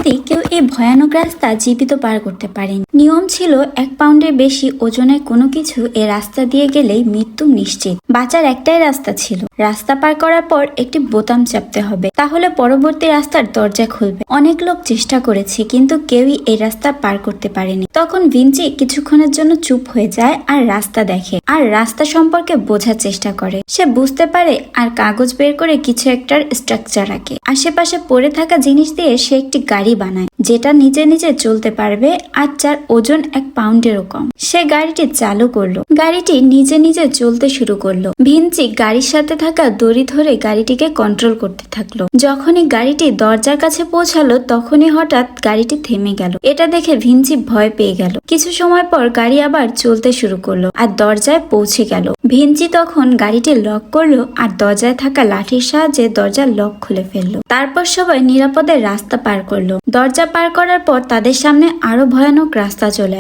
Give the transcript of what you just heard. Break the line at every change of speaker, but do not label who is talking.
অব্দি কেউ এই ভয়ানক রাস্তা জীবিত পার করতে পারেনি। নিয়ম ছিল 1 পাউন্ডের বেশি ওজনের কোনো কিছু এই রাস্তা দিয়ে গেলেই মৃত্যু নিশ্চিত। বাঁচার একটাই রাস্তা ছিল, রাস্তা পার করার পর একটি বোতাম চাপতে হবে, তাহলে পরবর্তী রাস্তার দরজা খুলবে। অনেক লোক চেষ্টা করেছে কিন্তু কেউই এই রাস্তা পার করতে পারেনি। তখন ভিঞ্চি কিছুক্ষণের জন্য চুপ হয়ে যায় আর রাস্তা দেখে আর রাস্তা সম্পর্কে বোঝার চেষ্টা করে। সে বুঝতে পারে আর কাগজ বের করে কিছু একটার স্ট্রাকচার আঁকে। আশেপাশে পড়ে থাকা জিনিস দিয়ে সে একটি গাড়ি বানায় যেটা নিজে নিজে চলতে পারবে আর যার ওজন 1 পাউন্ডেরও কম। সে গাড়িটি চালু করলো, গাড়িটি নিজে নিজে চলতে শুরু করলো। ভিঞ্চি গাড়ির সাথে থাকা দড়ি ধরে গাড়িটিকে কন্ট্রোল করতে থাকলো। যখনই গাড়িটি দরজার কাছে পৌঁছালো তখনই হঠাৎ গাড়িটি থেমে গেল। এটা দেখে ভিঞ্চি ভয় পেয়ে গেল। কিছু সময় পর গাড়ি আবার চলতে শুরু করলো আর দরজায় পৌঁছে গেল। ভিঞ্চি তখন গাড়িটি লক করলো আর দরজায় থাকা লাঠির সাহায্যে দরজার লক খুলে ফেললো। তারপর সবাই নিরাপদে রাস্তা পার করলো। দরজা পার করার পর তাদের সামনে আরো ভয়ানক রাস্তা চলে